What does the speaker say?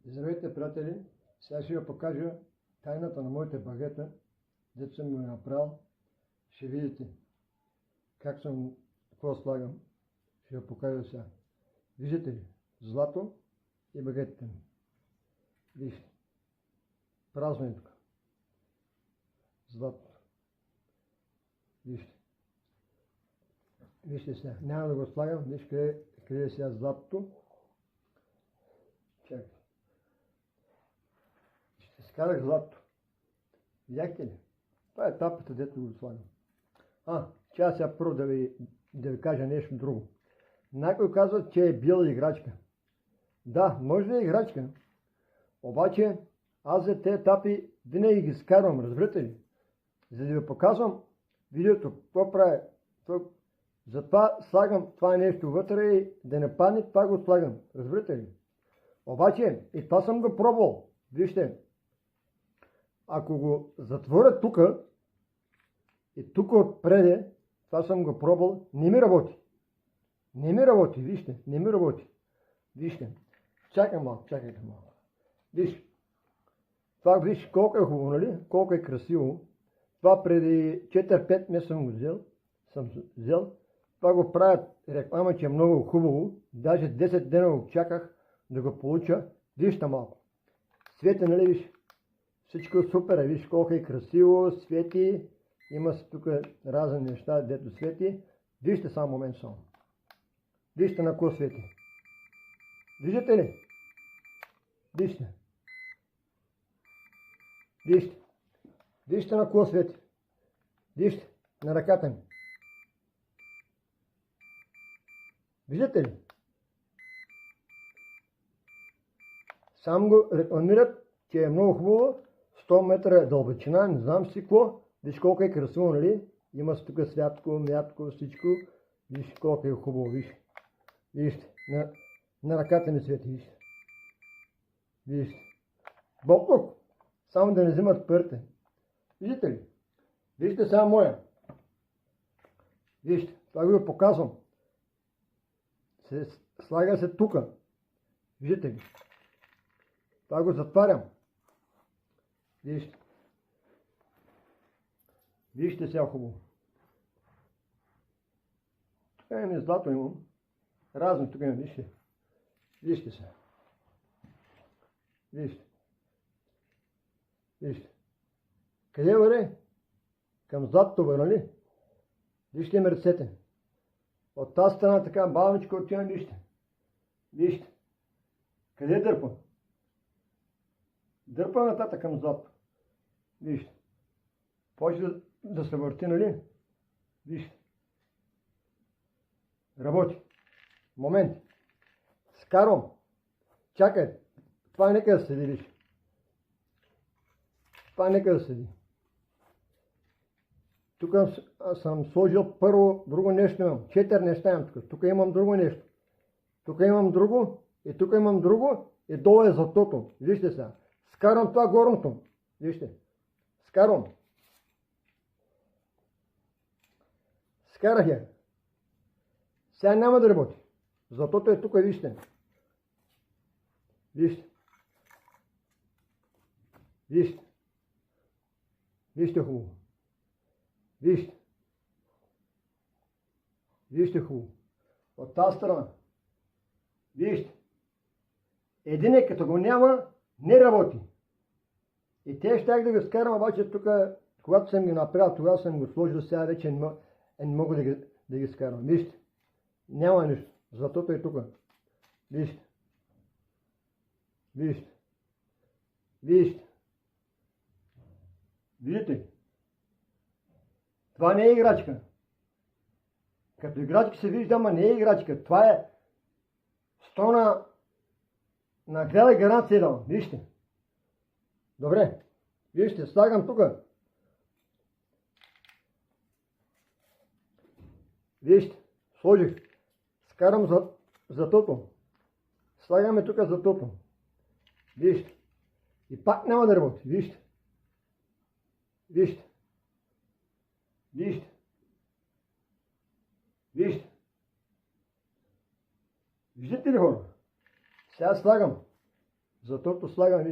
Здравейте, приятели! Сега ще ви покажа тайната на моите багета, дето съм го направил. Ще видите какво слагам. Ще ви покажа сега. Виждате ли? Злато и багетите ми. Вижте. Празно е тук. Злато. Вижте. Вижте сега. Няма да го слагам. Вижте къде е сега златото. Чакайте. Ще скарах злато. Видяхте ли? Това е тапата, дето го слагам. Чая сега първо да ви кажа нещо друго. Някой казва, че е била играчка. Да, може да е играчка. Обаче аз за тези тапи винаги ги скарвам, разбирате ли? За да ви показвам видеото, какво прави. Затова слагам това нещо вътре и да не падне, това го слагам. Разбирате ли? Обаче и това съм го пробвал. Вижте, ако го затворя тук и тук отпреде, това съм го пробвал, не ми работи. Не ми работи, вижте, не ми работи. Вижте, чакайте малко. Виж, това виж колко е хубаво, нали? Колко е красиво. Това преди 4-5 месеца съм взел. Това го правят реклама, че е много хубаво. Даже 10 дена го чаках да го получа. Вижте малко. Свети, нали виж? Всичко е супер, виж колко е красиво, свети. Има тук разни неща, дето свети. Вижте само момент само. Вижте на какво свети. Виждате ли? Вижте. Вижте. Вижте на какво свети. Вижте на ръката ми. Виждате ли? Сам го рекламират, че е много хубаво. 100 метра дълбочина, не знам си какво. Виж колко е красиво, нали? Има тук святко, мятко, всичко. Виж колко е хубаво, виж. Вижте, на ръката ми свети, вижте. Вижте. Боклук, само да не взимат парите. Виждате ли? Вижте сега моя. Вижте, това го показвам. Слага се тук. Виждате ли? Това го затварям. Вижте. Вижте сега хубаво. Тук имаме злато, имам. Разни тук имам, вижте. Вижте сега. Вижте. Вижте. Къде върне? Към златото върне, нали? Вижте ми ръцете. От тази страна така бавничко отивам, вижте. Вижте. Къде дърпа? Дърпа нататък към злато. Вижте. Почва да се върти, нали? Вижте. Работи. Момент. Скарвам. Чакай. Това нека да седи, виж. Това нека да седи. Тук съм сложил първо друго нещо имам. 4 неща имам тук. Тук имам друго нещо. Тук имам друго. И тук имам друго. И долу е златото. Вижте сега. Скарвам това горното. Вижте. Скарвам. Скарах я. Сега няма да работи. Златото е тук, вижте. Вижте. Вижте. Вижте хубаво. Вижте. Вижте хубаво. От тази страна. Вижте. Един е като го няма, не работи. И те щях да го скарам, обаче тук, когато съм ги направил, тогава съм го сложил, сега вече не мога да ги скарам. Вижте. Няма нищо. Златото е тук. Вижте. Вижте. Вижте. Видите ли? Това не е играчка. Като играчка се вижда, ама не е играчка. Това е 100 на гледа гаранция дам. Вижте. Добре. Вижте, слагам тук. Вижте. Сложих. Скарам златото. Слагаме тук златото. Вижте. И пак няма да работи. Вижте. Вижте. Вижте. Вижте. Виждате ли, хора? Сега слагам. Защото слагам